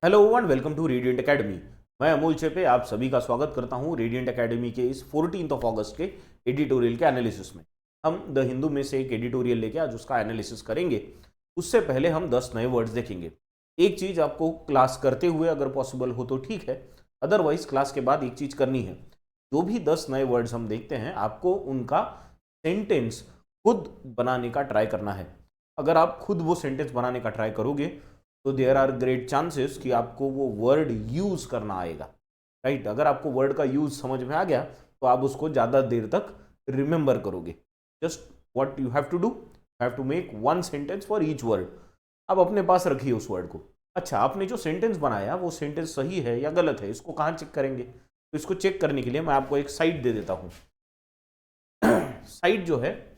Hello and welcome to Radiant Academy. मैं अमोल चेपे आप सभी का स्वागत करता हूं रेडिएंट एकेडमी के इस 14 अगस्त के एडिटोरियल के एनालिसिस में। हम द हिंदू में से एक एडिटोरियल लेके आज उसका एनालिसिस करेंगे। उससे पहले हम 10 नए वर्ड्स देखेंगे। एक चीज़ आपको क्लास करते हुए अगर पॉसिबल हो तो ठीक है, अदरवाइज क्लास के बाद एक चीज़ करनी है। जो भी 10 नए वर्ड्स हम देखते हैं आपको उनका सेंटेंस खुद बनाने का ट्राई करना है। अगर आप खुद वो सेंटेंस बनाने का ट्राई करोगे तो देयर आर ग्रेट चांसेस कि आपको वो वर्ड यूज करना आएगा। राइट, अगर आपको वर्ड का यूज समझ में आ गया तो आप उसको ज़्यादा देर तक रिमेंबर करोगे। Just what you have to do, have to make one sentence for each word. आप अपने पास रखिए उस वर्ड को। अच्छा, आपने जो सेंटेंस बनाया वो सेंटेंस सही है या गलत है, इसको कहाँ चेक करेंगे? तो इसको चेक करने के लिए मैं आपको एक साइट दे देता हूँ। साइट जो है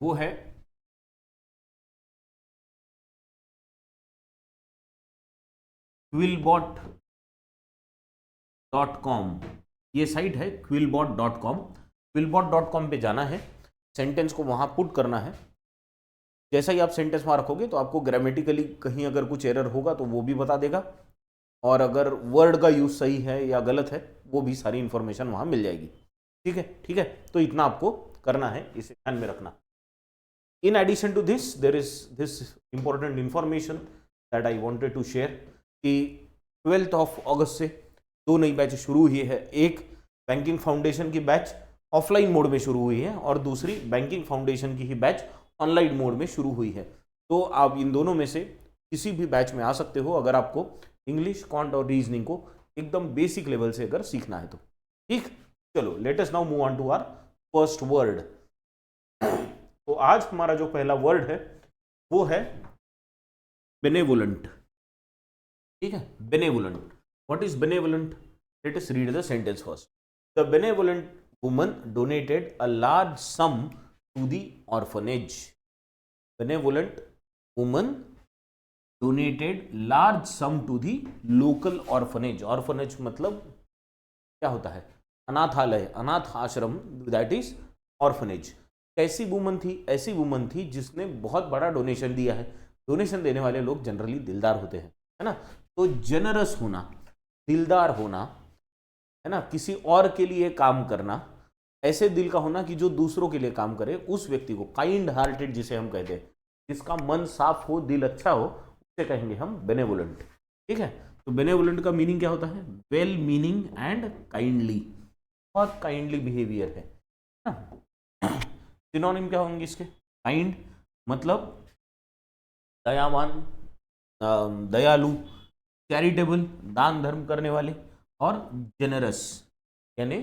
वो है quillbot.com। ये साइट है quillbot.com। quillbot.com पे जाना है, सेंटेंस को वहाँ पुट करना है। जैसा ही आप सेंटेंस वहाँ रखोगे तो आपको ग्रामेटिकली कहीं अगर कुछ एरर होगा तो वो भी बता देगा, और अगर वर्ड का यूज सही है या गलत है वो भी सारी इंफॉर्मेशन वहाँ मिल जाएगी। ठीक है, ठीक है, तो इतना आपको करना है, इसे ध्यान में रखना। In addition to this there is this important information that I wanted to share कि 12 अगस्त से 2 नई बैच शुरू हुई है। एक बैंकिंग फाउंडेशन की बैच ऑफलाइन मोड में शुरू हुई है और दूसरी बैंकिंग फाउंडेशन की ही बैच ऑनलाइन मोड में शुरू हुई है। तो आप इन दोनों में से किसी भी बैच में आ सकते हो अगर आपको इंग्लिश, क्वांट और रीजनिंग को एकदम बेसिक लेवल से अगर सीखना है तो। ठीक, चलो let us now move on to our first word. तो आज हमारा जो पहला वर्ड है वो है बेनेवोलेंट। ठीक है, benevolent. What is benevolent? Let us read the sentence first. The benevolent woman donated a large sum to the orphanage. Benevolent woman donated large sum to the local orphanage. Orphanage मतलब क्या होता है? अनाथालय, अनाथ आश्रम, that is orphanage. कैसी woman थी? ऐसी वुमन थी जिसने बहुत बड़ा डोनेशन दिया है। डोनेशन देने वाले लोग जनरली दिलदार होते हैं, है ना? तो जेनरस होना, दिलदार होना, है ना, किसी और के लिए काम करना, ऐसे दिल का होना कि जो दूसरों के लिए काम करे, उस व्यक्ति को काइंड हार्टेड जिसे हम कहते हैं, जिसका मन साफ हो, दिल अच्छा हो, उसे कहेंगे हम बेनेवोलेंट। ठीक है, तो बेनेवोलेंट का मीनिंग क्या होता है? वेल मीनिंग एंड काइंडली, बहुत काइंडली बिहेवियर है ना। सिनोनिम क्या होंगे इसके? काइंड मतलब दयावान, दयालु, चैरिटेबल दान धर्म करने वाले, और जेनरस यानी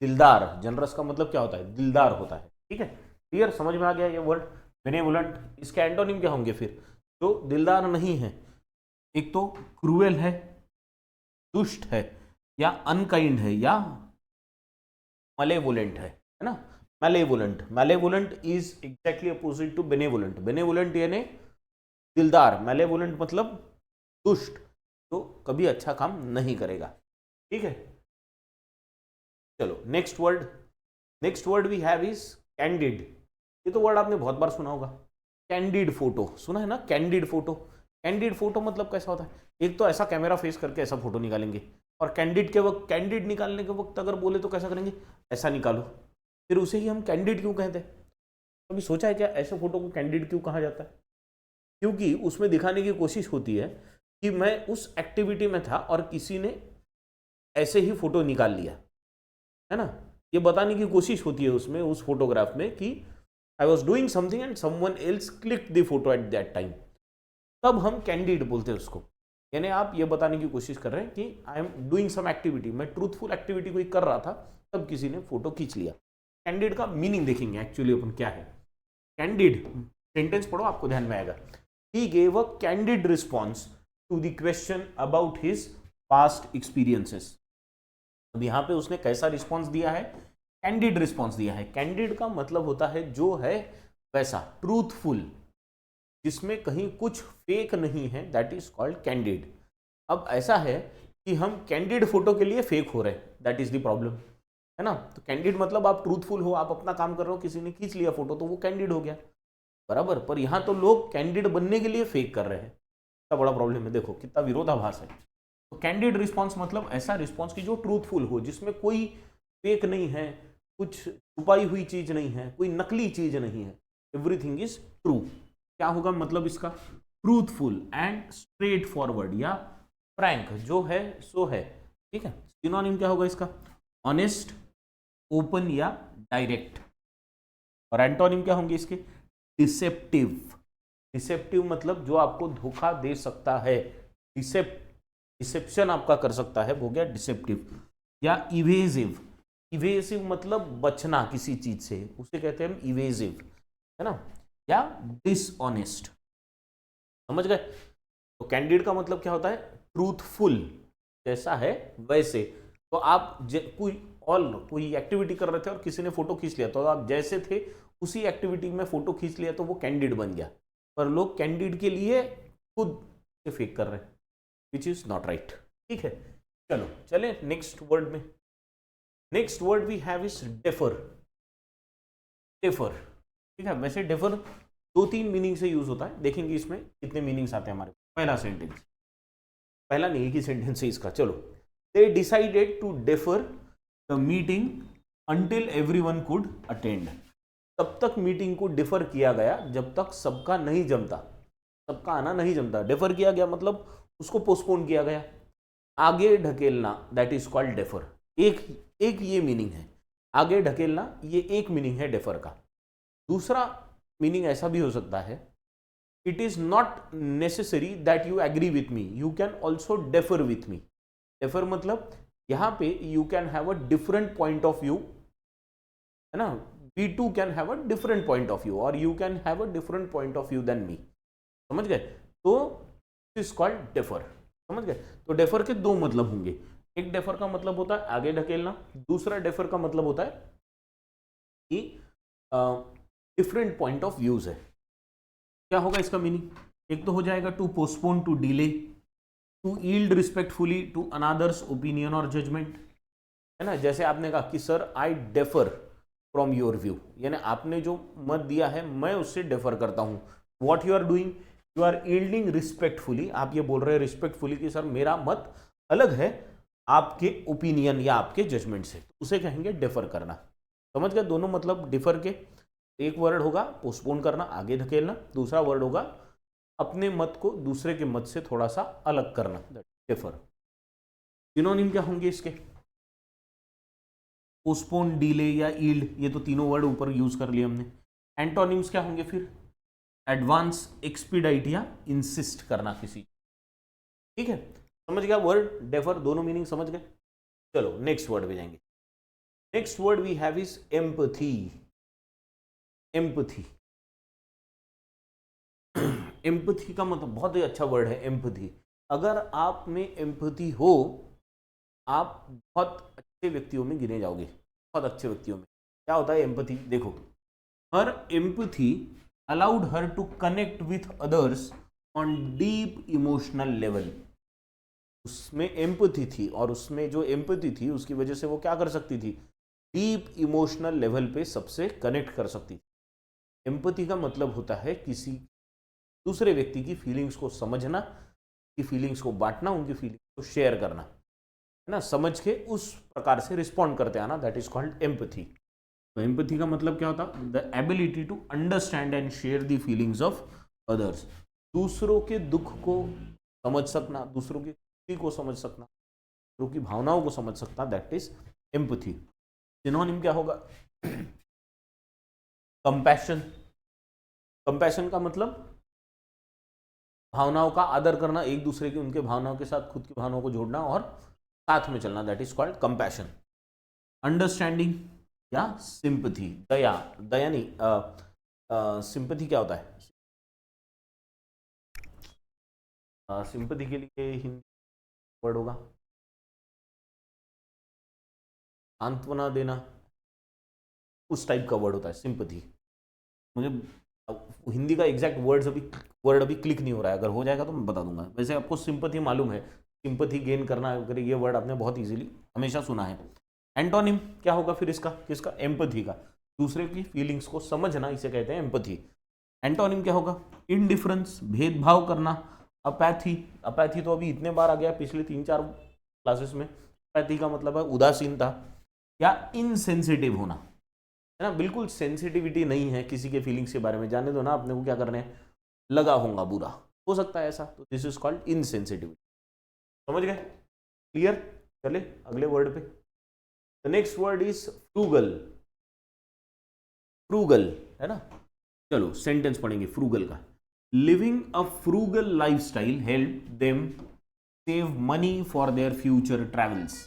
दिलदार। जनरस का मतलब क्या होता है? दिलदार होता है। ठीक है, क्लियर, समझ में आ गया ये वर्ड बेनेवोलेंट। इसके एंटोनिम क्या होंगे फिर? जो दिलदार नहीं है, एक तो क्रूएल है, दुष्ट है, या अनकाइंड है, या मलेवोलेंट है ना। Malevolent, malevolent is exactly opposite to benevolent. Benevolent यानी दिलदार, मैलेवोलेंट मतलब दुष्ट, तो कभी अच्छा काम नहीं करेगा। ठीक है, चलो next word. Next word we have is candid. ये तो वर्ड आपने बहुत बार सुना होगा। कैंडिड फोटो सुना है ना? Candid photo. कैंडिड फोटो मतलब कैसा होता है? एक तो ऐसा कैमरा फेस करके ऐसा फोटो निकालेंगे, और कैंडिड के वक्त, कैंडिड निकालने के वक्त अगर बोले तो कैसा करेंगे? ऐसा निकालो। फिर उसे ही हम कैंडिड क्यों कहते हैं? कभी सोचा है क्या ऐसे फोटो को कैंडिड क्यों कहा जाता है? क्योंकि उसमें दिखाने की कोशिश होती है कि मैं उस एक्टिविटी में था और किसी ने ऐसे ही फोटो निकाल लिया, है ना। ये बताने की कोशिश होती है उसमें, उस फोटोग्राफ में, कि I was doing something and someone else click the photo at that time. तब हम कैंडिड बोलते हैं उसको। यानी आप ये बताने की कोशिश कर रहे हैं कि I am doing some activity, मैं ट्रूथफुल एक्टिविटी कोई कर रहा था, तब किसी ने फोटो खींच लिया। कैंडिड का मीनिंग देखेंगे एक्चुअली अपन क्या है। कैंडिड, सेंटेंस पढ़ो आपको ध्यान में आएगा। He gave a candid response to the question about his past experiences. अब यहाँ पे उसने कैसा रिस्पॉन्स दिया है? कैंडिड रिस्पॉन्स दिया है। कैंडिड का मतलब होता है जो है वैसा, ट्रूथफुल, जिसमें कहीं कुछ फेक नहीं है, दैट इज कॉल्ड कैंडिड। अब ऐसा है कि हम कैंडिड फोटो के लिए फेक हो रहे हैं, दैट इज द प्रॉब्लम, है ना। तो कैंडिड मतलब आप ट्रूथफुल हो, आप अपना काम कर रहे हो, किसी ने खींच लिया फोटो तो वो कैंडिड हो गया, बराबर। पर यहाँ तो लोग कैंडिड बनने के लिए फेक कर रहे हैं। कितना बड़ा प्रॉब्लम है, देखो कितना विरोधाभास है। तो कैंडिड रिस्पॉन्स मतलब ऐसा रिस्पॉन्स की जो ट्रूथफुल हो, जिसमें कोई फेक नहीं है, कुछ छुपाई हुई चीज नहीं है, कोई नकली चीज नहीं है, एवरीथिंग इज ट्रू। क्या होगा मतलब इसका? ट्रूथफुल एंड स्ट्रेट फॉरवर्ड या फ्रैंक, जो है सो है, ठीक है। सिनोनिम क्या होगा इसका? ऑनेस्ट, ओपन या डायरेक्ट। और एंटोनिम क्या होंगे इसके? डिसेप्टिव। डिसेप्टिव मतलब जो आपको धोखा दे सकता है, डिसेप्शन आपका कर सकता है, वो गया डिसेप्टिव। या इवेजिव। इवेजिव मतलब बचना किसी चीज से, उसे कहते हैं हम इवेजिव, है ना। या डिसऑनेस्ट, समझ गए। तो कैंडिड का मतलब क्या होता है? ट्रूथफुल, जैसा है वैसे। तो आप कोई एक्टिविटी कर रहे थे और किसी ने फोटो खींच लिया, तो आप जैसे थे उसी एक्टिविटी में फोटो खींच लिया, तो वो कैंडिड बन गया। पर लोग कैंडिड के लिए खुद से फेक कर रहे हैं, विच इज नॉट राइट, ठीक है। चलो चले नेक्स्ट वर्ड में। Next word we have is defer. Defer, ठीक है। वैसे डेफर 2-3 मीनिंग से यूज होता है, देखेंगे इसमें कितने मीनिंग्स आते हैं हमारे। पहला सेंटेंस, पहला नहीं एक ही सेंटेंस है इसका, चलो। They decided to defer the meeting until everyone could attend. तब तक मीटिंग को डिफर किया गया जब तक सबका नहीं जमता, सबका आना नहीं जमता। डेफर किया गया मतलब उसको पोस्टपोन किया गया, आगे ढकेलना, दैट इज कॉल्ड डेफर। एक ये मीनिंग है, आगे ढकेलना, ये एक मीनिंग है डेफर का। दूसरा मीनिंग ऐसा भी हो सकता है, it is not necessary that you agree with me, you can also defer with me. Defer मतलब यहां पे you can have a different point of view, है ना। we too can have a different point of view or you can have a different point of view than me, समझ गए। तो is called defer, समझ गए। तो defer के दो मतलब होंगे, एक डेफर का मतलब होता है आगे ढकेलना, दूसरा डेफर का मतलब होता है कि डिफरेंट पॉइंट ऑफ व्यूज है। क्या होगा इसका मीनिंग? एक तो हो जाएगा to postpone, to delay, to yield respectfully to another's opinion और जजमेंट, है ना। जैसे आपने कहा कि sir I defer from your view, यानी आपने जो मत दिया है मैं उससे डेफर करता हूं। What you are doing, you are yielding respectfully, आप ये बोल रहे हैं रिस्पेक्टफुली कि सर मेरा मत अलग है आपके ओपिनियन या आपके जजमेंट से, उसे कहेंगे डेफर करना, समझ गए। दोनों मतलब डिफर के, एक वर्ड होगा पोस्टपोन करना, आगे धकेलना, दूसरा वर्ड होगा अपने मत को दूसरे के मत से थोड़ा सा अलग करना, डेफर। सिनोनिम क्या होंगे इसके? पोस्टपोन, डिले या यील्ड, ये तो तीनों वर्ड ऊपर यूज कर लिए हमने। एंटोनिम्स क्या होंगे फिर? एडवांस, एक्सपीडाइट या इंसिस्ट करना किसी, ठीक है। समझ गया वर्ड डेफर, दोनों मीनिंग समझ गए। चलो नेक्स्ट वर्ड पे जाएंगे। Next word we have is empathy. Empathy, empathy का मतलब बहुत ही अच्छा वर्ड है एम्पथी। अगर आप में एम्पथी हो, आप बहुत अच्छे व्यक्तियों में गिने जाओगे, बहुत अच्छे व्यक्तियों में। क्या होता है एम्पथी? देखो, her empathy allowed her to connect with others on deep emotional level. उसमें एम्पथी थी, और उसमें जो एम्पथी थी उसकी वजह से वो क्या कर सकती थी? डीप इमोशनल लेवल पे सबसे कनेक्ट कर सकती थी। एम्पथी का मतलब होता है किसी दूसरे व्यक्ति की फीलिंग्स को समझना, की फीलिंग्स को बांटना, उनकी फीलिंग्स को शेयर करना, है ना, समझ के उस प्रकार से रिस्पॉन्ड करते आना, दैट इज कॉल्ड एम्पथी। तो एम्पथी का मतलब क्या होता? The ability to understand and share the feelings of others. दूसरों के दुख को समझ सकना, दूसरों की खुशी को समझ सकना, दूसरों की भावनाओं को समझ सकना, दैट इज एम्पथी। सिनोनिम क्या होगा? कंपैशन। कंपैशन का मतलब भावनाओं का आदर करना, एक दूसरे की उनके भावनाओं के साथ खुद की भावनाओं को जोड़ना और साथ में चलना, that is called compassion. Understanding या सिंपथी, दया, दया नहीं, सिंपथी क्या होता है? सिंपथी के लिए हिंदी वर्ड होगा सांत्वना देना, उस टाइप का वर्ड होता है सिंपथी। मुझे हिंदी का एग्जैक्ट वर्ड अभी क्लिक नहीं हो रहा है, अगर हो जाएगा तो मैं बता दूंगा। वैसे आपको सिंपथी मालूम है, सिंपथी गेन करना, अगर ये वर्ड आपने बहुत इजीली हमेशा सुना है। एंटोनिम क्या होगा फिर इसका? किसका? एम्पथी का। दूसरे की फीलिंग्स को समझना, इसे कहते हैं एम्पथी। एंटोनिम क्या होगा? इनडिफरेंस, भेदभाव करना, अपैथी, अपैथी तो अभी इतने बार आ गया पिछले 3-4 क्लासेस में। अपैथी का मतलब है उदासीनता या इनसेंसिटिव होना, है ना, बिल्कुल सेंसिटिविटी नहीं है किसी के फीलिंग्स के बारे में, जाने दो ना, अपने को क्या करने हैं, लगा होगा बुरा, हो सकता है ऐसा, तो दिस इज कॉल्ड इनसेंसिटिविटी। समझ गए? क्लियर? चले अगले वर्ड पे। The next word is frugal. Frugal, है ना, चलो सेंटेंस पढ़ेंगे फ्रूगल का। Living a frugal lifestyle help them save money for their future travels.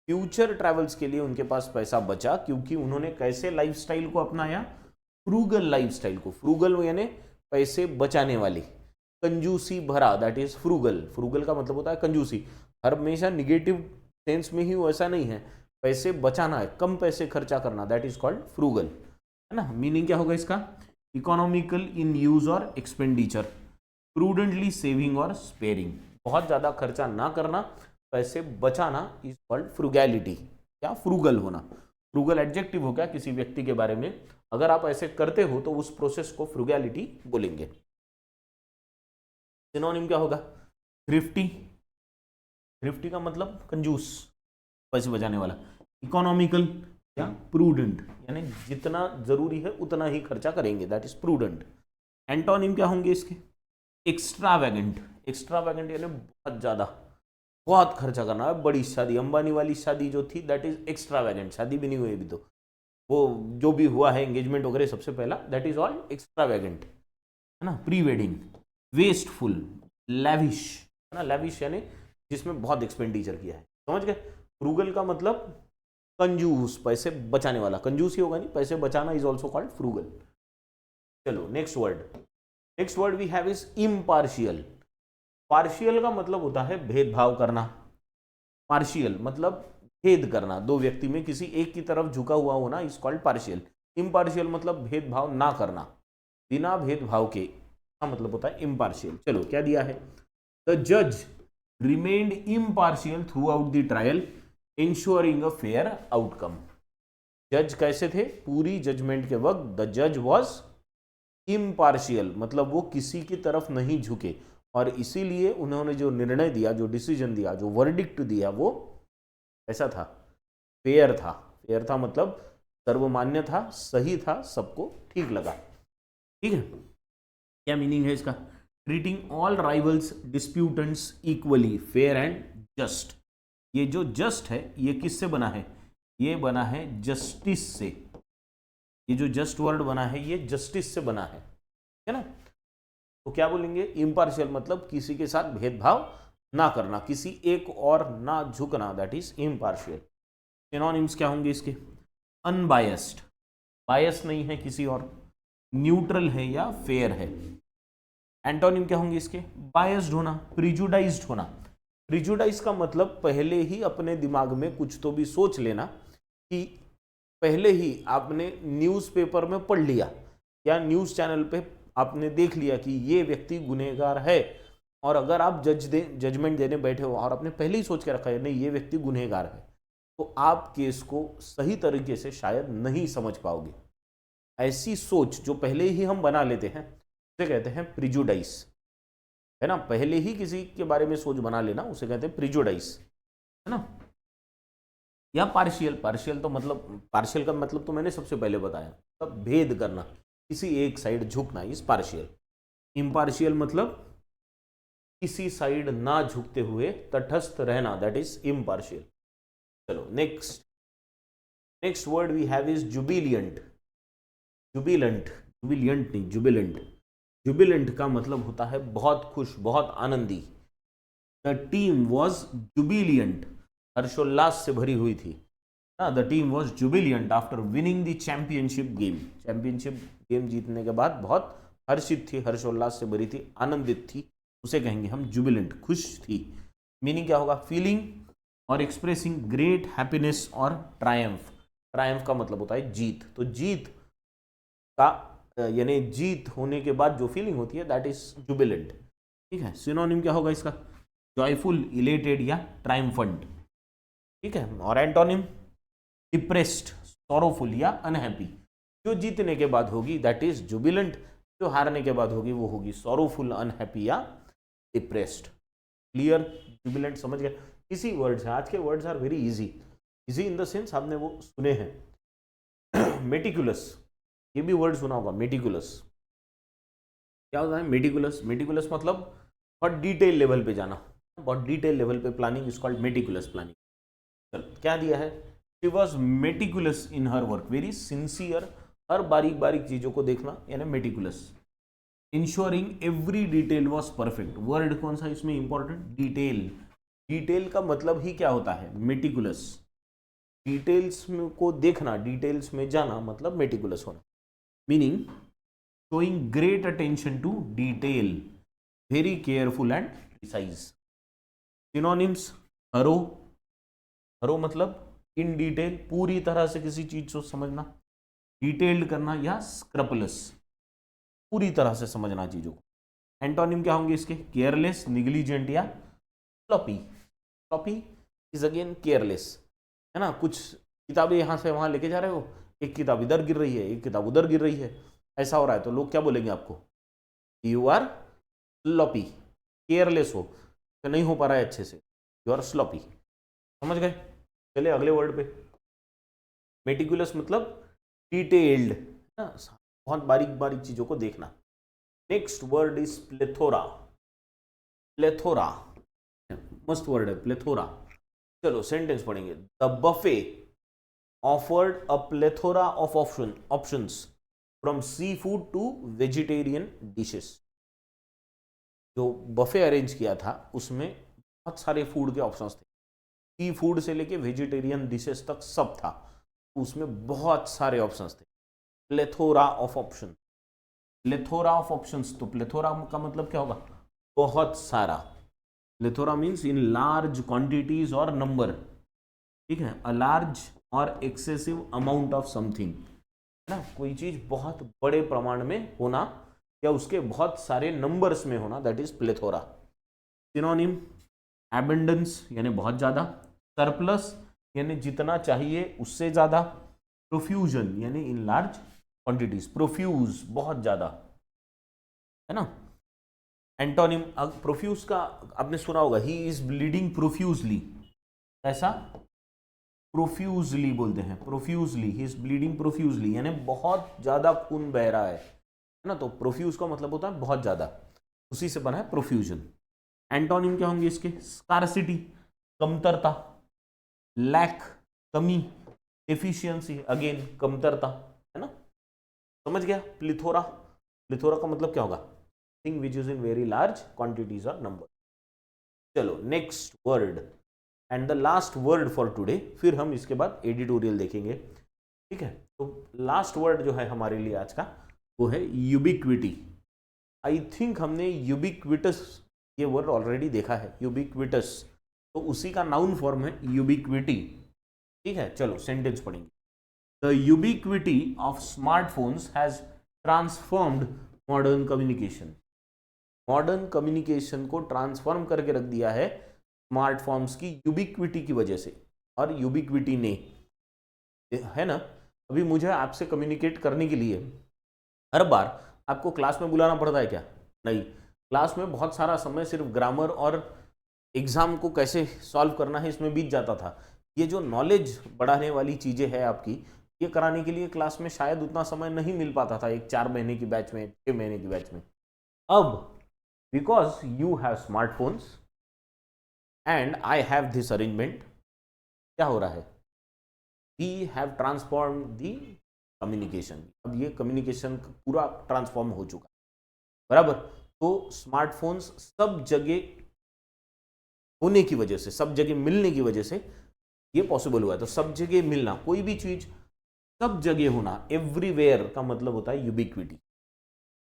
Future travels के लिए उनके पास पैसा बचा क्योंकि उन्होंने कैसे लाइफस्टाइल को अपनाया, फ्रूगल लाइफस्टाइल को। फ्रूगल यानी पैसे बचाने वाली, कंजूसी भरा, दैट इज फ्रूगल। फ्रूगल का मतलब होता है कंजूसी, हर हमेशा निगेटिव सेंस में ही वैसा नहीं है, पैसे बचाना है, कम पैसे खर्चा करना, दैट इज कॉल्ड फ्रूगल, है ना। मीनिंग क्या होगा इसका, इकोनॉमिकल इन यूज और एक्सपेंडिचर, प्रूडेंटली सेविंग और स्पेयरिंग, बहुत ज्यादा खर्चा ना करना, पैसे बचाना, इज कॉल्ड फ्रूगैलिटी, क्या, फ्रूगल होना। फ्रूगल एडजेक्टिव हो गया किसी व्यक्ति के बारे में, अगर आप ऐसे करते हो तो उस प्रोसेस को फ्रूगैलिटी बोलेंगे। सिनोनिम क्या होगा, थ्रिफ्टी, थ्रिफ्टी का मतलब कंजूस, पैसे बचाने वाला। इकोनॉमिकल या प्रूडेंट, यानी जितना जरूरी है उतना ही खर्चा करेंगे, दैट इज प्रूडेंट। एंटोनिम क्या होंगे इसके, एक्स्ट्रावैगेंट, एक्स्ट्रावैगेंट यानी बहुत ज्यादा, बहुत खर्चा करना है, बड़ी शादी, अंबानी वाली शादी जो थी दैट इज एक्स्ट्रावैगेंट, शादी भी नहीं हुई अभी तो, वो जो भी हुआ है एंगेजमेंट वगैरह सबसे पहला, दैट इज ऑल एक्स्ट्रावैगेंट, है ना। प्री वेडिंग, वेस्टफुल, लैविश, है ना, लैविश यानी जिसमें बहुत एक्सपेंडिचर किया है, समझ गए। फ्रूगल का मतलब कंजूस, पैसे बचाने वाला, कंजूस ही होगा नहीं, पैसे बचाना इज ऑल्सो कॉल्ड फ्रूगल। चलो next word, next word we have is impartial. Partial का मतलब होता है भेदभाव करना, पार्शियल मतलब भेद करना, दो व्यक्ति में किसी एक की तरफ झुका हुआ होना इज कॉल्ड पार्शियल। इम्पार्शियल मतलब भेदभाव ना करना, बिना भेदभाव के, का मतलब होता है इम्पार्शियल। चलो क्या दिया है, द जज remained impartial through out the trial ensuring a fair outcome. जज कैसे थे, पूरी जजमेंट के वक्त द जज वॉज इम्पार्शियल, मतलब वो किसी की तरफ नहीं झुके, और इसीलिए उन्होंने जो निर्णय दिया, जो डिसीजन दिया, जो वर्डिक्ट दिया, वो ऐसा था, फेयर था। फेयर था मतलब सर्वमान्य था, सही था, सबको ठीक लगा, ठीक है। क्या मीनिंग है इसका, treating all rivals disputants equally fair and just. ये जो जस्ट है ये किससे बना है, ये बना है जस्टिस से, ये जो जस्ट वर्ड बना है ये जस्टिस से बना है ना। तो क्या बोलेंगे, इम्पार्शियल मतलब किसी के साथ भेदभाव ना करना, किसी एक और ना झुकना, दैट इज इम्पार्शियल। सिनोनिम्स क्या होंगे इसके, अनबायस्ड, बायस नहीं है किसी और, न्यूट्रल है या फेयर है। एंटोनिम क्या होंगे इसके, बायस्ड होना, प्रिजुडाइज्ड होना। प्रिजुडाइज का मतलब पहले ही अपने दिमाग में कुछ तो भी सोच लेना, कि पहले ही आपने न्यूज़पेपर में पढ़ लिया या न्यूज़ चैनल पे आपने देख लिया कि ये व्यक्ति गुनहगार है, और अगर आप जजमेंट देने बैठे हो और आपने पहले ही सोच के रखा है नहीं ये व्यक्ति गुनहगार है, तो आप केस को सही तरीके से शायद नहीं समझ पाओगे। ऐसी सोच जो पहले ही हम बना लेते हैं उसे कहते हैं प्रिजुडाइस, है ना, पहले ही किसी के बारे में सोच बना लेना उसे कहते हैं प्रिजुडाइस, है ना। या पार्शियल, पार्शियल तो मतलब, पार्शियल का मतलब तो मैंने सबसे पहले बताया, तब भेद करना, किसी एक साइड झुकना इज पार्शियल। इम्पार्शियल मतलब किसी साइड ना झुकते हुए तटस्थ रहना, दैट इज इम्पार्शियल। चलो next, next word we have is jubilant. Jubilant, jubilant नहीं, जुबिलेंट। जुबिलेंट का मतलब होता है बहुत खुश, बहुत Anandi. The team was Jubilant, हर्षोल्लास से भरी हुई थी ना। The team was Jubilant after winning the championship game, championship game जीतने के बाद बहुत हर्षित थी, हर्षोल्लास से भरी थी, आनंदित थी, उसे कहेंगे हम जुबिलेंट, खुश थी। मीनिंग क्या होगा, फीलिंग और एक्सप्रेसिंग ग्रेट हैप्पीनेस और ट्रायम्फ। ट्रायम्फ का मतलब होता है जीत, तो जीत का यानी जीत होने के बाद जो फीलिंग होती है दैट इज जुबिलेंट, ठीक है। सिनोनिम क्या होगा इसका, जॉयफुल, इलेटेड या ट्रायम्फंट, ठीक है। और एंटोनिम, डिप्रेस्ड, सॉरोफुल या अनहैप्पी। जो जीतने के बाद होगी दैट इज जुबिलेंट, जो हारने के बाद होगी वो होगी सॉरोफुल, अनहैप्पी या डिप्रेस्ड। क्लियर, जुबिलेंट, समझ गए? इसी वर्ड्स हैं, आज के words are very easy, easy in the sense आपने वो सुने हैं। मेटिकुलस, ये भी वर्ड सुना होगा, मेटिकुलस। क्या होता है मेटिकुलस? मेटिकुलस मतलब बहुत डिटेल लेवल पे जाना, बहुत डिटेल लेवल पे planning is called meticulous planning. चलो क्या दिया है, she was meticulous in her work, very sincere, हर बारीक बारीक चीजों को देखना यानी meticulous. Ensuring every detail was perfect, word कौन सा इसमें इंपॉर्टेंट? डिटेल। डिटेल का मतलब ही क्या होता है? मेटिकुलस। डिटेल्स को देखना, डिटेल्स में जाना मतलब मेटिकुलस होना, meaning showing great attention to detail, very careful and precise. Synonyms, thorough, thorough मतलब in detail, पूरी तरह से किसी चीज को समझना, डिटेल्ड करना, या स्क्रपलस, पूरी तरह से समझना चीजों को। एंटोनिम क्या होंगे इसके? केयरलेस, निग्लिजेंट या sloppy. Sloppy is again careless, है ना? कुछ किताबें यहां से वहां लेके जा रहे हो, एक किताब इधर गिर रही है, एक किताब उधर गिर रही है, ऐसा हो रहा है, तो लोग क्या बोलेंगे आपको? यू आर स्लॉपी, केयरलेस हो, तो नहीं हो पा रहा है अच्छे से, यू आर स्लॉपी। समझ गए? चले अगले वर्ड पे। मेटिकुलस मतलब डिटेल्ड, ना, बहुत बारीक बारीक चीजों को देखना। Next word is plethora. Plethora मस्त वर्ड है, प्लेथोरा। चलो सेंटेंस पढ़ेंगे। The buffet offered a plethora of options from sea food to vegetarian dishes. जो बफे अरेंज किया था उसमें बहुत सारे फूड के ऑप्शंस थे, सी फूड से लेके वेजिटेरियन डिशेस तक सब था, उसमें बहुत सारे ऑप्शंस थे। Plethora of option, plethora of options, तो प्लेथोरा का मतलब क्या होगा? बहुत सारा। Plethora means in large quantities और नंबर, ठीक है? अ लार्ज और एक्सेसिव अमाउंट ऑफ समथिंग, ना, कोई चीज बहुत बड़े प्रमाण में होना या उसके बहुत सारे नंबर्स में होना, that is plethora. Synonym, abundance यानी बहुत ज्यादा, सरप्लस यानी जितना चाहिए उससे ज्यादा, प्रोफ्यूजन यानी इन लार्ज क्वांटिटीज, प्रोफ्यूज बहुत ज्यादा, है ना? एंटोनिम, प्रोफ्यूज का आपने सुना होगा, ही इज ब्लीडिंग प्रोफ्यूजली, ऐसा प्रोफ्यूजली बोलते हैं, profusely, he is bleeding profusely यानी बहुत ज्यादा खून बह रहा है ना? तो प्रोफ्यूज का मतलब होता है बहुत ज्यादा, उसी से बना है प्रोफ्यूजन। एंटोनिम क्या होंगे इसके? स्कार्सिटी कमतरता, लैक कमी, एफिशिएंसी अगेन कमतरता, है ना? समझ गया? प्लिथोरा, प्लिथोरा का मतलब क्या होगा? Thing which is in very large quantities और नंबर। चलो next word and the last word for today, फिर हम इसके बाद एडिटोरियल देखेंगे, ठीक है? तो लास्ट वर्ड जो है हमारे लिए आज का वो है यूबिक्विटी। आई थिंक हमने यूबिक्विटस ये वर्ड ऑलरेडी देखा है, यूबिक्विटस, तो उसी का नाउन फॉर्म है यूबिक्विटी, ठीक है? चलो सेंटेंस पढ़ेंगे। The ubiquity of smartphones has transformed modern communication. Modern communication को ट्रांसफॉर्म करके रख दिया है स्मार्टफोन्स की यूबिक्विटी की वजह से, और यूबिक्विटी ने, है ना? अभी मुझे आपसे कम्युनिकेट करने के लिए हर बार आपको क्लास में बुलाना पड़ता है क्या? नहीं। क्लास में बहुत सारा समय सिर्फ ग्रामर और एग्जाम को कैसे सॉल्व करना है इसमें बीत जाता था। ये जो नॉलेज बढ़ाने वाली चीजें हैं आपकी, ये कराने के लिए क्लास में शायद उतना समय नहीं मिल पाता था, एक 4 महीने की बैच में, 6 महीने की बैच में। अब because you have smartphones and I have this arrangement, क्या हो रहा है? We have transform the communication. अब ये कम्युनिकेशन पूरा ट्रांसफॉर्म हो चुका है, बराबर? तो स्मार्टफोन्स सब जगह होने की वजह से, सब जगह मिलने की वजह से ये पॉसिबल हुआ है। तो सब जगह मिलना, कोई भी चीज सब जगह होना, एवरीवेयर का मतलब होता है यूबिक्विटी।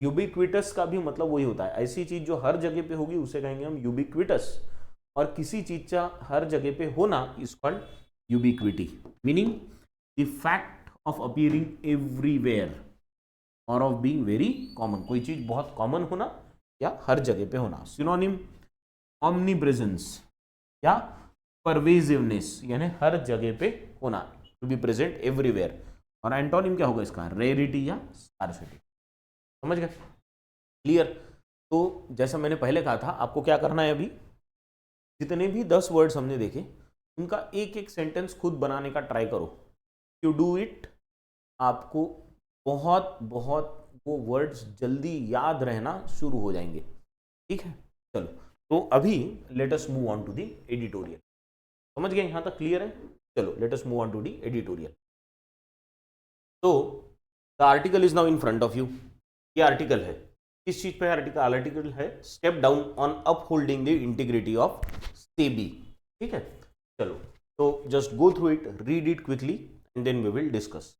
यूबिक्विटस का भी मतलब वही होता है, ऐसी चीज जो हर जगह पे होगी उसे कहेंगे हम यूबिक्विटस, और किसी चीज का हर जगह पे होना is called ubiquity, meaning the fact of appearing everywhere और ऑफ बीइंग वेरी कॉमन, कोई चीज बहुत कॉमन होना या हर जगह पे होना। सिनोनिम, ऑमनीप्रेजेंस या परवेजिवनेस यानी हर जगह पे होना, टू बी प्रेजेंट एवरीवेयर। और एंटोनिम क्या होगा इसका? रेयरिटी या स्कार्सिटी। समझ गए? क्लियर? तो जैसा मैंने पहले कहा था, आपको क्या करना है, अभी जितने भी 10 वर्ड्स हमने देखे उनका एक एक सेंटेंस खुद बनाने का ट्राई करो। यू डू इट, आपको बहुत बहुत वो वर्ड्स जल्दी याद रहना शुरू हो जाएंगे। ठीक है, चलो तो अभी let us move on to the editorial. समझ गए यहाँ तक, क्लियर है? चलो let us move on to the editorial. तो the article is now in front of you. ये आर्टिकल है, किस चीज पे आर्टिकल? आर्टिकल है step down on upholding the integrity of SEBI. ठीक है, चलो तो just go through it, read it quickly and then we will discuss.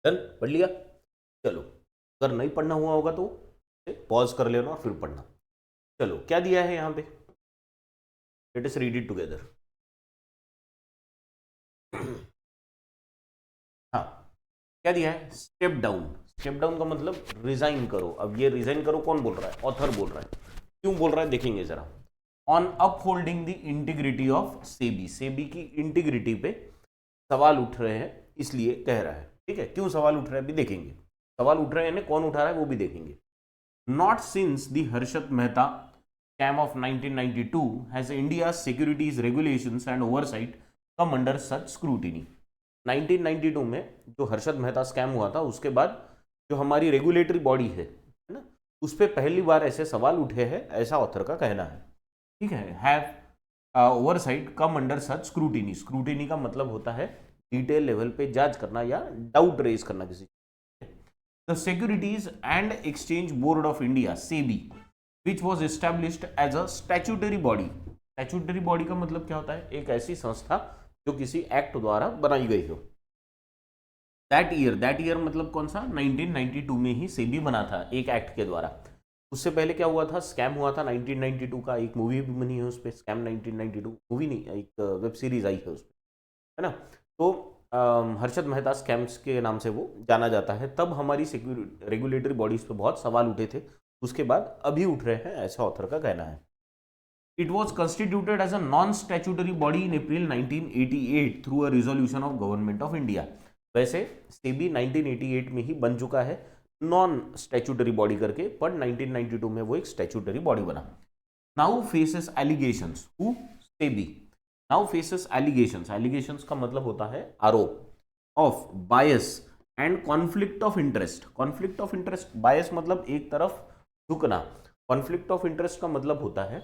Done, पढ़ लिया? चलो अगर नहीं पढ़ना हुआ होगा तो पॉज कर लेना और फिर पढ़ना। चलो क्या दिया है यहाँ पे, late us read it together. हाँ, क्या दिया है? Step down. स्टेप डाउन का मतलब रिजाइन करो। अब ये रिजाइन करो कौन बोल रहा है? ऑथर बोल रहा है। क्यों बोल रहा है देखेंगे जरा। On upholding the integrity of SEBI, SEBI की इंटीग्रिटी पे सवाल उठ रहे हैं इसलिए कह रहा है। ठीक है, क्यों सवाल उठ रहे हैं अभी देखेंगे। सवाल उठ रहे हैं, कौन उठा रहा है वो भी देखेंगे। Not since the Harshad Mehta scam of 1992 has India securities regulations and oversight come under such scrutiny. 1992 में जो हर्षद मेहता स्कैम हुआ था उसके बाद जो हमारी रेगुलेटरी बॉडी है ना, उस पर पहली बार ऐसे सवाल उठे हैं, ऐसा ऑथर का कहना है। ठीक है, have oversight come under such scrutiny. Scrutiny का मतलब होता है डिटेल लेवल पे जांच करना या डाउट रेज करना किसी। The securities and exchange board of India SEBI which was established as a statutory body. Statutory body का मतलब क्या होता है? एक ऐसी संस्था जो किसी एक्ट द्वारा बनाई गई हो। दैट ईयर मतलब कौन सा? 1992 में ही सेबी बना था एक एक्ट के द्वारा। उससे पहले क्या हुआ था? स्कैम हुआ था 1992 का, एक मूवी भी बनी है उस पर, स्कैम 1992। मूवी नहीं, एक वेब सीरीज आई है उस पर, है ना। तो हर्षद मेहता स्कैम्स के नाम से वो जाना जाता है। तब हमारी सिक्योरिटी रेगुलेटरी बॉडीज पे बहुत सवाल उठे थे, उसके बाद अभी उठ रहे हैं, ऐसा ऑथर का कहना है। It was constituted as a non-statutory body in April 1988 through a resolution of Government of India. वैसे सेबी 1988 में ही बन चुका है नॉन स्टैट्यूटरी बॉडी करके, पर 1992 में वो एक स्टैट्यूटरी बॉडी बना। नाउ फेसेस एलिगेशंस, हु? SEBI now faces allegations. Allegations का मतलब होता है आरोप, of bias and conflict of interest. Conflict of interest, bias मतलब एक तरफ झुकना, कॉन्फ्लिक्ट ऑफ इंटरेस्ट का मतलब होता है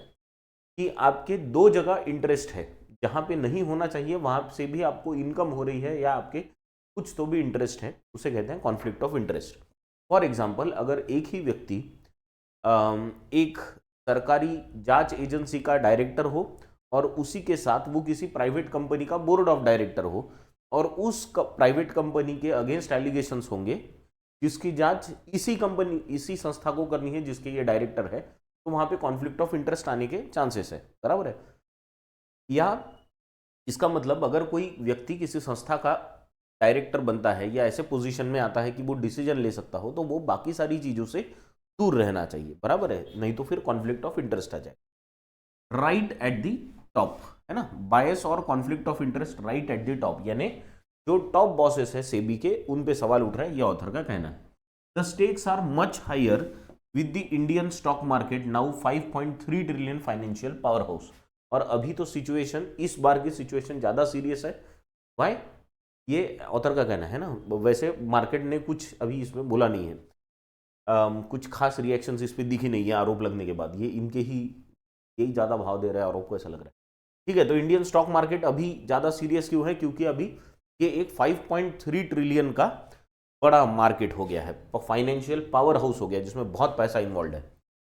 कि आपके दो जगह इंटरेस्ट है, जहां पे नहीं होना चाहिए वहां से भी आपको इनकम हो रही है या आपके कुछ तो भी इंटरेस्ट है, उसे कहते हैं conflict of interest. For example, अगर एक ही व्यक्ति एक सरकारी जांच एजेंसी का डायरेक्टर हो और उसी के साथ वो किसी प्राइवेट कंपनी का बोर्ड ऑफ डायरेक्टर हो और उस प्राइवेट कंपनी के अगेंस्ट एलिगेशंस होंगे जिसकी जांच इसी कंपनी, इसी संस्था को करनी है जिसके ये डायरेक्टर है, तो वहां पे कॉन्फ्लिक्ट ऑफ इंटरेस्ट आने के चांसेस है, बराबर है। या इसका मतलब अगर कोई व्यक्ति किसी संस्था का डायरेक्टर बनता है या ऐसे पोजीशन में आता है कि वो डिसीजन ले सकता हो, तो वो बाकी सारी चीजों से दूर रहना चाहिए, बराबर है, नहीं तो फिर कॉन्फ्लिक्ट ऑफ इंटरेस्ट आ जाए। राइट एट द टॉप, है ना, बायस और conflict of interest right at the top, यानी जो टॉप बॉसेस है सेबी के, उन पे सवाल उठ रहे हैं, ये ऑथर का कहना है। The stakes are much higher with the Indian stock market now 5.3 trillion financial powerhouse। और अभी तो सिचुएशन, इस बार की सिचुएशन ज़्यादा सीरियस है। वाई, ये ऑथर का कहना है ना। वैसे मार्केट ने कुछ अभी इसमें बोला नहीं है, कुछ खास रिएक्शंस इस पर दिखी नहीं है आरोप लगने के बाद। ये इनके ही, यही ज़्यादा भाव दे रहा है आरोप को, ऐसा लग रहा है। ठीक है, तो इंडियन स्टॉक मार्केट अभी ज़्यादा सीरियस क्यों है? क्योंकि अभी ये एक 5.3 ट्रिलियन का बड़ा मार्केट हो गया है, फाइनेंशियल पावर हाउस हो गया जिसमें बहुत पैसा इन्वॉल्व है।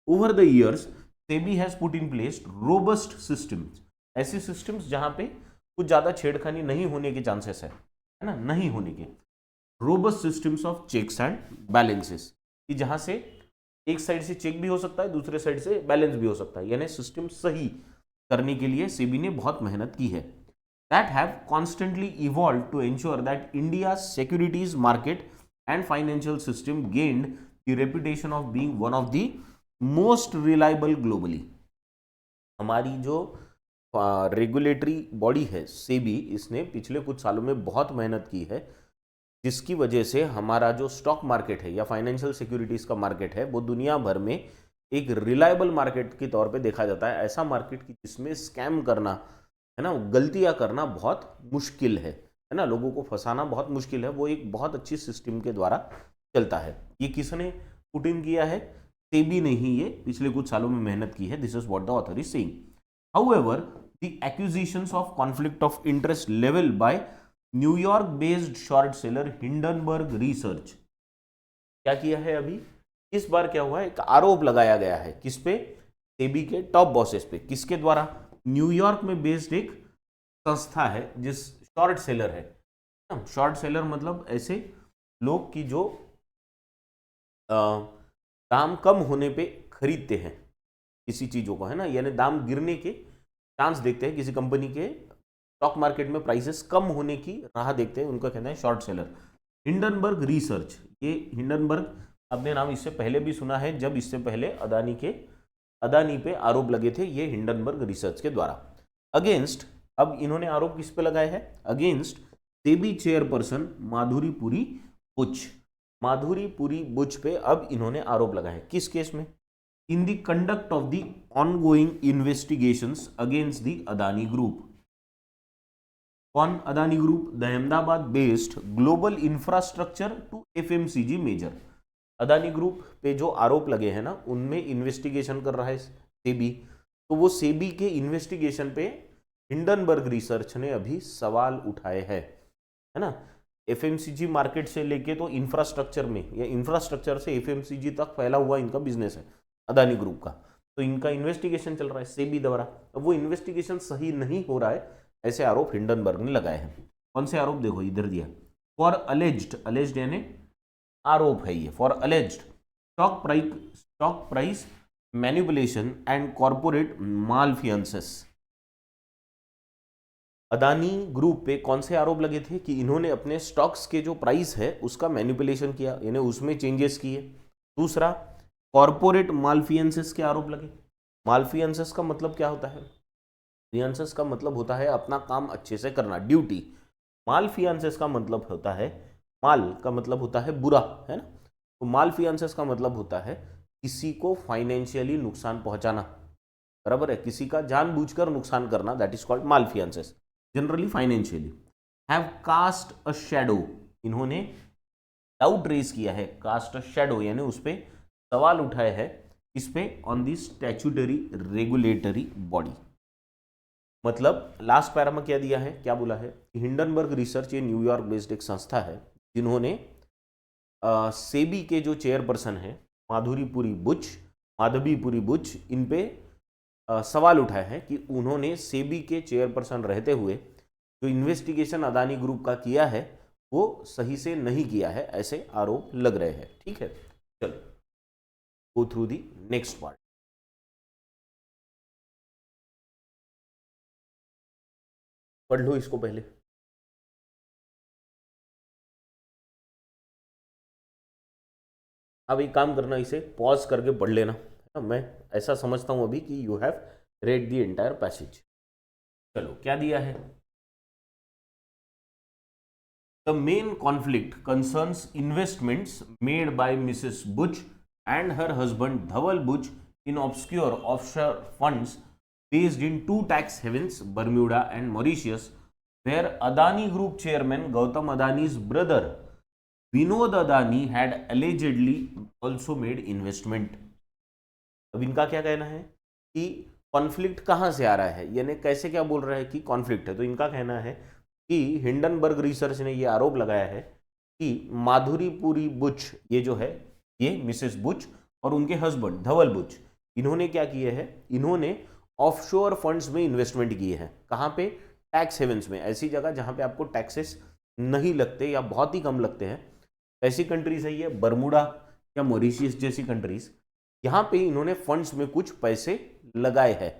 Over the years SEBI has put in place robust systems, ऐसे सिस्टम्स जहां पे कुछ ज्यादा छेड़खानी नहीं होने के चांसेस है ना, नहीं होने के। Robust systems of checks and balances, कि जहां से एक साइड से चेक भी हो सकता है, दूसरे साइड से बैलेंस भी हो सकता है, यानी सिस्टम सही करने के लिए सेबी ने बहुत मेहनत की है। That have constantly evolve to ensure that India securities market and financial system gained the reputation of being one of the most reliable globally। हमारी जो रेगुलेटरी बॉडी है सेबी, इसने पिछले कुछ सालों में बहुत मेहनत की है, जिसकी वजह से हमारा जो स्टॉक मार्केट है या फाइनेंशियल सिक्योरिटीज का मार्केट है वो दुनिया भर में एक रिलायबल मार्केट के तौर पे देखा जाता है। ऐसा मार्केट की जिसमें स्कैम करना है ना, गलतियां करना बहुत मुश्किल है ना, लोगों को फंसाना बहुत मुश्किल है, वो एक बहुत अच्छी सिस्टम के द्वारा चलता है। ये किसने पुट इन किया है? सेबी ने ही ये पिछले कुछ सालों में मेहनत की है। This is what the author is saying. However the accusations of conflict of interest level by New York based short seller Hindenburg Research, क्या किया है अभी इस बार? क्या हुआ है, एक आरोप लगाया गया है किस पे? सेबी के टॉप बॉसेस पे। किसके द्वारा? न्यूयॉर्क में बेस्ड एक संस्था है जिस शॉर्ट सेलर है। शॉर्ट सेलर मतलब ऐसे लोग की जो दाम कम होने पे खरीदते हैं किसी चीजों को, है ना, यानी दाम गिरने के चांस देखते हैं, किसी कंपनी के स्टॉक मार्केट में प्राइसेस कम होने की राह देखते हैं, उनका कहना है शॉर्ट सेलर। हिंडनबर्ग रिसर्च, ये हिंडनबर्ग आपने नाम इससे पहले भी सुना है, जब इससे पहले अदानी पे आरोप लगे थे, ये हिंडनबर्ग रिसर्च के द्वारा। अगेंस्ट, अब इन्होंने आरोप किस पे लगाए हैं? Against SEBI chairperson Madhuri Puri Buch. माधुरीपुरी बुच पे अब इन्होंने आरोप लगाए हैं। किस केस में? In the conduct of the ongoing investigations against the Adani group. कौन Adani group? The Ahmedabad based global infrastructure to FMCG major. Adani group पे जो आरोप लगे हैं ना, उनमें इन्वेस्टिगेशन कर रहा है सेबी, तो वो सेबी के इन्वेस्टिगेशन पे हिंडनबर्ग रिसर्च ने अभी सवाल उठाए हैं, है ना। एफएमसीजी मार्केट से लेके तो इंफ्रास्ट्रक्चर में, या इंफ्रास्ट्रक्चर से एफएमसीजी तक फैला हुआ इनका बिजनेस है अदानी ग्रुप का, तो इनका इन्वेस्टिगेशन चल रहा है सेबी द्वारा। अब वो इन्वेस्टिगेशन सही नहीं हो रहा है, ऐसे आरोप हिंडनबर्ग ने लगाए हैं। कौन से आरोप? देखो इधर दिया, फॉर अलेज्ड यानी आरोप है ये, for alleged stock price manipulation and corporate malfeasances. Adani group पे कौन से आरोप लगे थे? कि इन्होंने अपने स्टॉक्स के जो प्राइस है उसका मैनिपुलेशन किया, यानी उसमें चेंजेस किए। दूसरा, कॉर्पोरेट मालफियंसेस के आरोप लगे। मालफियंसेस का मतलब क्या होता है? फियंसेस का मतलब होता है अपना काम अच्छे से करना, ड्यूटी। मालफियंसेस का मतलब होता है, माल का मतलब होता है बुरा, है ना, तो मालफियंसेस का मतलब होता है किसी को फाइनेंशियली नुकसान पहुंचाना, बराबर है, किसी का जानबूझकर नुकसान करना, that is called malfeasances, generally financially. Have cast a shadow, इन्होंने डाउट रेज किया है, कास्ट अ शैडो यानी उस पर सवाल उठाए हैं, इस पे on the statutory regulatory body. मतलब लास्ट पैरा में क्या दिया है, क्या बोला है? हिंडनबर्ग रिसर्च ये न्यूयॉर्क बेस्ड एक संस्था है जिन्होंने सेबी के जो चेयरपर्सन है माधवीपुरी बुच, इन पे सवाल उठाए हैं कि उन्होंने सेबी के चेयरपर्सन रहते हुए जो इन्वेस्टिगेशन अदानी ग्रुप का किया है वो सही से नहीं किया है, ऐसे आरोप लग रहे हैं। ठीक है, चलो go through the next part. पढ़ लो इसको पहले। अब एक काम करना, इसे पॉज करके पढ़ लेना, मैं ऐसा समझता हूं अभी कि you have read the entire passage. चलो क्या दिया है? The main conflict concerns investments made by Mrs Buch and her husband Dhaval Buch in obscure offshore funds based in two tax havens, Bermuda and Mauritius, where Adani Group chairman Gautam Adani's brother Vinod Adani had allegedly also made investment. अब इनका क्या कहना है कि conflict कहां से आ रहा है, यानी कैसे क्या बोल रहा है कि कॉन्फ्लिक्ट है। तो इनका कहना है कि हिंडनबर्ग रिसर्च ने ये आरोप लगाया है कि माधुरी पुरी बुच, ये जो है ये मिसेस बुच और उनके हस्बैंड धवल बुच, इन्होंने क्या किए हैं, इन्होंने ऑफशोर फंड्स में इन्वेस्टमेंट किए हैं। कहाँ पे? टैक्स हेवेंस में, ऐसी जगह जहां पे आपको टैक्सेस नहीं लगते या बहुत ही कम लगते हैं। ऐसी कंट्रीज है ये बर्मुडा या मॉरिशियस जैसी कंट्रीज, यहाँ पे इन्होंने फंड्स में कुछ पैसे लगाए हैं।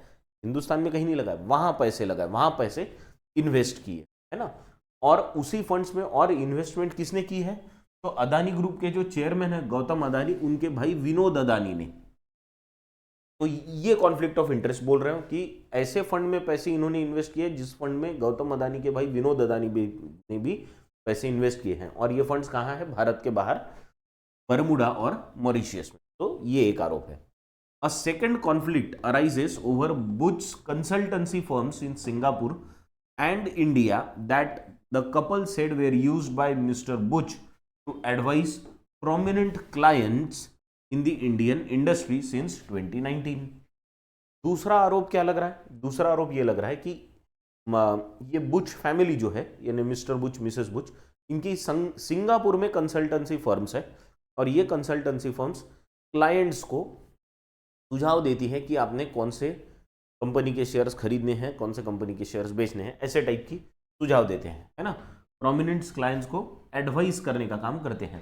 हिंदुस्तान में कहीं नहीं लगाए, वहां पैसे लगाए, वहां पैसे इन्वेस्ट किए, है ना। और उसी फंड्स में और इन्वेस्टमेंट किसने की है? तो अदानी ग्रुप के जो चेयरमैन है गौतम अदानी, उनके भाई विनोद अदानी ने। तो ये कॉन्फ्लिक्ट ऑफ इंटरेस्ट बोल रहे हो कि ऐसे फंड में पैसे इन्होंने इन्वेस्ट किए जिस फंड में गौतम अदानी के भाई विनोद अदानी ने भी पैसे इन्वेस्ट किए हैं, और ये फंड्स कहाँ है? भारत के बाहर, बरमुडा और मॉरिशियस में। तो ये एक आरोप है। A second conflict arises over Buch consultancy firms in Singapore and India that the couple said were used by Mr. Buch to advise prominent clients in the Indian industry since 2019. दूसरा आरोप क्या लग रहा है? दूसरा आरोप ये लग रहा है कि ये बुच फैमिली जो है, यानी मिस्टर बुच, मिसेस बुच, इनकी सिंगापुर में कंसल्टेंसी फर्म्स है, और ये कंसल्टेंसी फर्म्स क्लाइंट्स को सुझाव देती है कि आपने कौन से कंपनी के शेयर्स खरीदने हैं, कौन से कंपनी के शेयर्स बेचने हैं, ऐसे टाइप की सुझाव देते हैं, है ना। प्रोमिनेंट क्लाइंट्स को एडवाइस करने का काम करते हैं,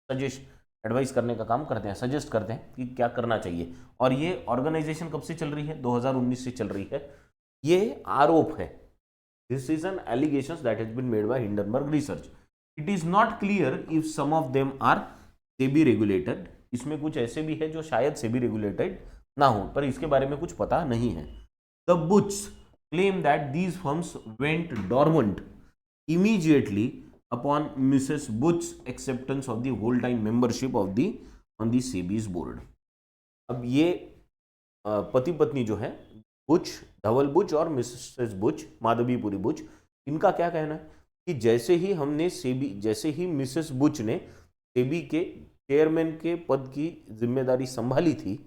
एडवाइस करने का काम करते हैं, सजेस्ट करते हैं कि क्या करना चाहिए। और ये ऑर्गेनाइजेशन कब से चल रही है? 2019 से चल रही है। ये आरोप है, this is an allegation that has been made by Hindenburg research. It is not clear if some of them are SEBI regulated. इसमें कुछ ऐसे भी है जो शायद सेबी रेगुलेटेड ना हो, पर इसके बारे में कुछ पता नहीं है। The Butchs claim that these firms went dormant immediately upon Mrs. Butch's acceptance of the whole-time membership of the on the SEBI's board. अब ये पति पत्नी जो है बुच, धवल बुच और मिसेस बुच, माधवीपुरी बुच, इनका क्या कहना है कि जैसे ही मिसेस बुच ने सेबी के चेयरमैन के पद की जिम्मेदारी संभाली थी,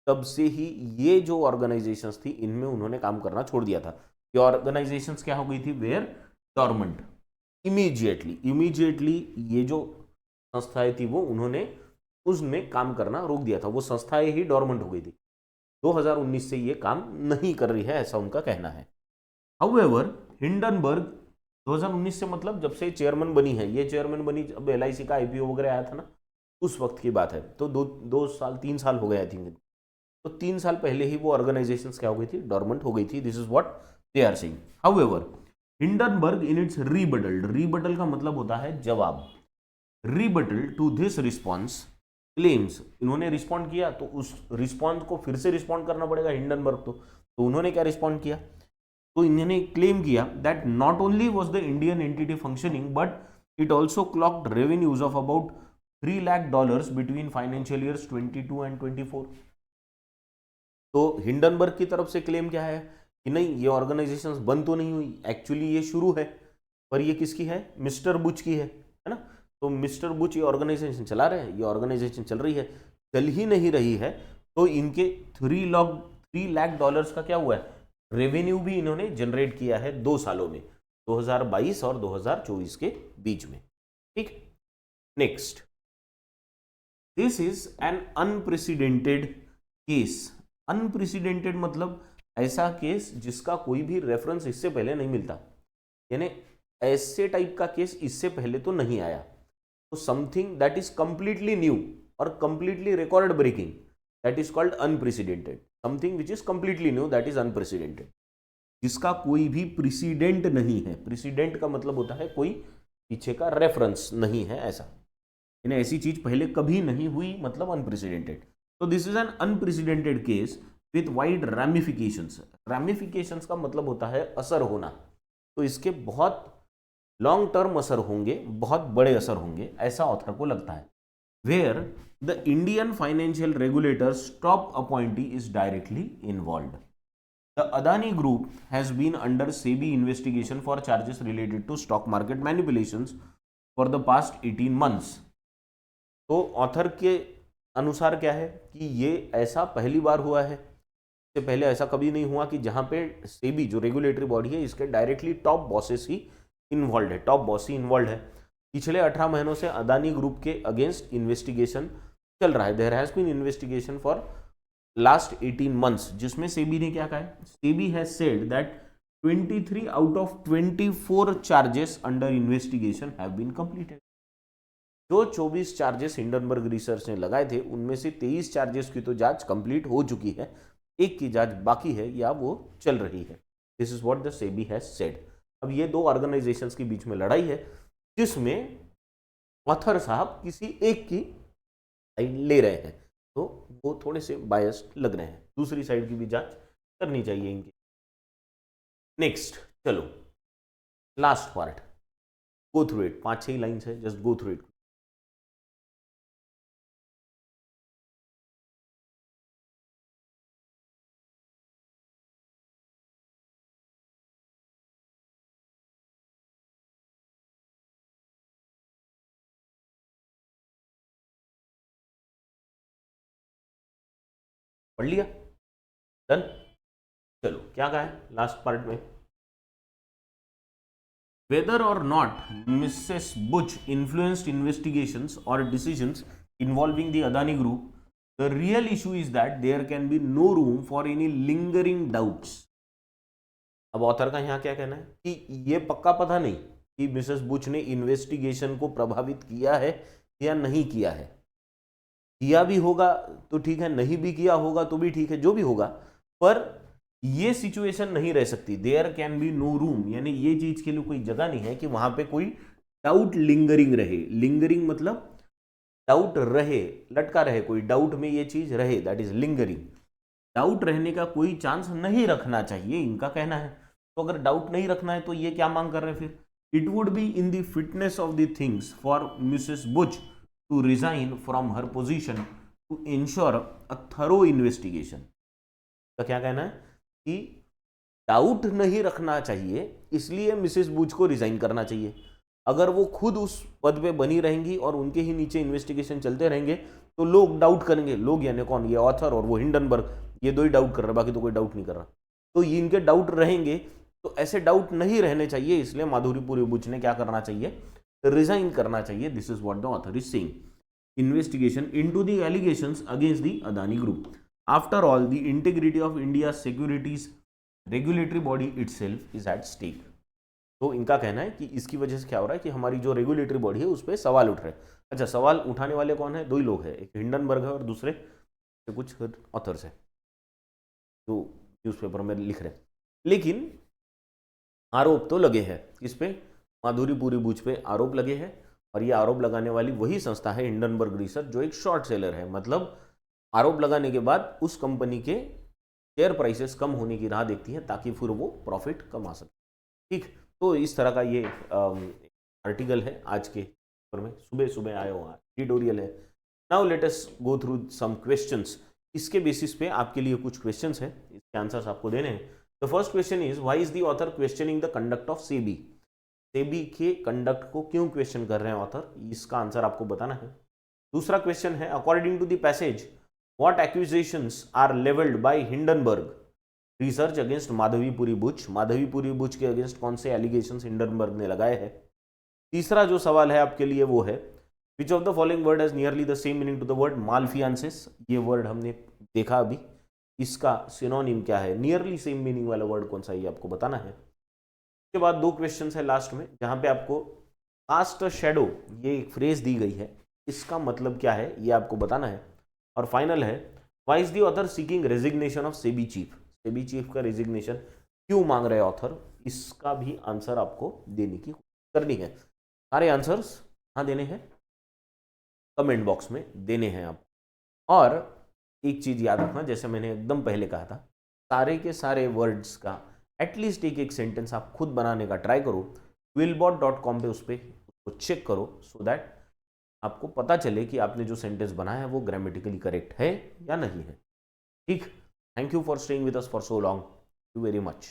तब से ही ये जो ऑर्गेनाइजेशंस थी इनमें उन्होंने काम करना छोड़ दिया था। ये ऑर्गेनाइजेशंस क्या हो गई थी? Where dormant. इमीडिएटली ये जो संस्थाएं थी वो उन्होंने उसमें काम करना रोक दिया था, वो संस्थाएं ही डॉर्मेंट हो गई थी। 2019 से ये काम नहीं कर रही है, ऐसा उनका कहना है। हाउएवर हिंडनबर्ग 2019 से मतलब जब से चेयरमैन बनी है, ये चेयरमैन बनी जब LIC का IPO वगैरह आया था ना, उस वक्त की बात है। तो 3 साल हो गए आई थिंक। तो 3 साल पहले ही वो ऑर्गेनाइजेशंस क्या हो गई थी? डॉर्मेंट हो गई थी। This is what they are saying. However Hindenburg in its rebuttal का मतलब होता है जवाब। Rebuttal to this response claims, इन्होंने रिस्पॉन्ड किया तो उस रिस्पॉन्स को फिर से रिस्पॉन्ड करना पड़ेगा हिंडनबर्ग तो उन्होंने क्या रिस्पॉन्ड किया? तो इन्होंने क्लेम किया that not only was the Indian entity functioning but it also clogged revenues of about $3 lakh between financial years 22 and 24। तो हिंडनबर्ग की तरफ से क्लेम क्या है कि नहीं, ये ऑर्गेनाइजेशंस बंद तो नहीं हुई, एक्चुअली ये शुरू है, पर ये किसकी है? मिस्टर बुच की है ना। तो मिस्टर बुच ये ऑर्गेनाइजेशन चला रहे हैं, ये ऑर्गेनाइजेशन चल रही है, चल ही नहीं रही है, तो इनके $3 लाख का क्या हुआ है? रेवेन्यू भी इन्होंने जनरेट किया है 2 सालों में, 2022 और 2024 के बीच में। ठीक, next, this is an unprecedented case. Unprecedented मतलब ऐसा केस जिसका कोई भी रेफरेंस इससे पहले नहीं मिलता, यानी ऐसे टाइप का केस इससे पहले तो नहीं आया। तो something that is completely new और completely record breaking, that is called unprecedented. Something which is completely new, that is unprecedented, जिसका कोई भी प्रेसिडेंट नहीं है। प्रेसिडेंट का मतलब होता है कोई पीछे का रेफरेंस नहीं है, ऐसा, यानी ऐसी चीज पहले कभी नहीं हुई, मतलब अनप्रेसिडेंटेड। तो this is an unprecedented case with wide ramifications. Ramifications का मतलब होता है असर होना, तो इसके बहुत लॉन्ग टर्म असर होंगे, बहुत बड़े असर होंगे, ऐसा ऑथर को लगता है। Where the Indian financial regulators top appointee is directly involve. The Adani group has been under SEBI investigation for charges related to stock market manipulations for the past 18 months. तो ऑथर के अनुसार क्या है कि ये ऐसा पहली बार हुआ है, इससे पहले ऐसा कभी नहीं हुआ कि जहां पे सेबी जो रेगुलेटरी बॉडी है इसके डायरेक्टली टॉप बॉसेस ही इन्वॉल्व है, टॉप बॉस ही इन्वॉल्व है। पिछले 18 महीनों से अदानी ग्रुप के अगेंस्ट इन्वेस्टिगेशन चल रहा है। There has been investigation for last 18 months, जिसमें सेबी ने क्या कहा है, SEBI has said that 23 out of 24 charges under investigation have been completed. जो 24 चार्जेस हिंडनबर्ग रिसर्च ने लगाए थे उनमें से 23 चार्जेस की तो जांच कंप्लीट हो चुकी है, एक की जांच बाकी है या वो चल रही है। This is what the SEBI has said. अब ये दो ऑर्गेनाइजेशंस के बीच में लड़ाई है जिसमें ऑथर साहब किसी एक की साइड ले रहे हैं, तो वो थोड़े से बायस्ड लग रहे हैं, दूसरी साइड की भी जांच करनी चाहिए इनकी। नेक्स्ट चलो last part, go through it, 5-6 lines है, जस्ट गो थ्रू इट। पढ़ लिया, डन। चलो क्या कहा है लास्ट पार्ट में, whether or not Mrs Buch influenced investigations और decisions involving the Adani group, the real issue is that there can be no room for any lingering doubts. अब author का यहां क्या कहना है कि ये पक्का पता नहीं कि मिसेस बुच ने इन्वेस्टिगेशन को प्रभावित किया है या नहीं किया है, किया भी होगा तो ठीक है, नहीं भी किया होगा तो भी ठीक है, जो भी होगा, पर ये सिचुएशन नहीं रह सकती। There can be no room, यानी ये चीज के लिए कोई जगह नहीं है कि वहां पे कोई डाउट लिंगरिंग रहे। लिंगरिंग मतलब डाउट रहे, लटका रहे, कोई डाउट में ये चीज रहे, दैट इज लिंगरिंग। डाउट रहने का कोई चांस नहीं रखना चाहिए, इनका कहना है। तो अगर डाउट नहीं रखना है तो ये क्या मांग कर रहे हैं फिर, it would be in the fitness of the things for Mrs Buch to resign from her position to ensure a thorough investigation। तो क्या कहना है कि डाउट नहीं रखना चाहिए, इसलिए मिसेस बुच को रिजाइन करना चाहिए। अगर वो खुद उस पद पे बनी रहेंगी और उनके ही नीचे इन्वेस्टिगेशन चलते रहेंगे तो लोग डाउट करेंगे। लोग यानी कौन, ये ऑथर और वो हिंडनबर्ग, ये दो ही डाउट कर रहे हैं, बाकी तो कोई डाउट नहीं कर रहा। तो ये इनके डाउट रहेंगे, तो ऐसे डाउट नहीं रहने चाहिए, इसलिए माधुरीपुरी बुच ने क्या करना चाहिए, रिजाइन करना चाहिए। This is what the author is saying. Investigation into the allegations against the Adani Group. After all, the integrity of India's securities regulatory body itself is at stake. तो इनका कहना है कि इसकी वजह से क्या हो रहा है कि हमारी जो रेगुलेटरी बॉडी है उस पर सवाल उठ रहे हैं। अच्छा, सवाल उठाने वाले कौन है, दो ही लोग हैं, एक हिंडनबर्ग है और दूसरे कुछ ऑथर्स हैं जो न्यूज़पेपर में लिख रहे हैं। लेकिन आरोप तो लगे हैं, इस पे माधुरीपुरी बुच पे आरोप लगे हैं, और ये आरोप लगाने वाली वही संस्था है हिंडनबर्ग रिसर्च, जो एक शॉर्ट सेलर है। मतलब आरोप लगाने के बाद उस कंपनी के शेयर प्राइसेस कम होने की राह देखती है ताकि फिर वो प्रॉफिट कमा सके। ठीक, तो इस तरह का ये आर्टिकल है आज के पेपर में, सुबह सुबह आया हुआ एडिटोरियल है। Now let us go through some questions. इसके बेसिस पे आपके लिए कुछ क्वेश्चंस हैं, इसके आंसर्स आपको देने हैं। The first question is, why is the author questioning the conduct of SEBI. SEBI के कंडक्ट को क्यों क्वेश्चन कर रहे हैं ऑथर, इसका आंसर आपको बताना है। दूसरा क्वेश्चन है, according to the passage what accusations are levelled by Hindenburg Research against Madhavi Puri Buch. Madhavi Puri Buch के अगेंस्ट कौन से एलिगेशंस हिंडनबर्ग ने लगाए हैं। तीसरा जो सवाल है आपके लिए वो है, which of the following word has nearly the same meaning to the word malfeasances. ये वर्ड हमने देखा अभी, इसका सिनोनिम क्या है, नियरली सेम मीनिंग वाला वर्ड कौन सा है, ये आपको बताना है। उसके बाद दो क्वेश्चंस है लास्ट में, जहां पे आपको कास्ट शैडो ये एक फ्रेज दी गई है, इसका मतलब क्या है ये आपको बताना है। और फाइनल है, why is the author seeking resignation of SEBI chief. SEBI chief का रेजिग्नेशन क्यों मांग रहे ऑथर, इसका भी आंसर आपको देने की करनी है। सारे आंसर्स कहाँ देने हैं, कमेंट बॉक्स में देने हैं आप। और एक चीज याद रखना, जैसे मैंने एकदम पहले कहा था, सारे के सारे वर्ड्स का एटलीस्ट एक सेंटेंस आप खुद बनाने का ट्राई करो। quillbot.com पे उस पर उसको चेक करो, सो दैट आपको पता चले कि आपने जो सेंटेंस बनाया है वो ग्रामेटिकली करेक्ट है या नहीं है। ठीक, thank you for staying with us for so long. You very much.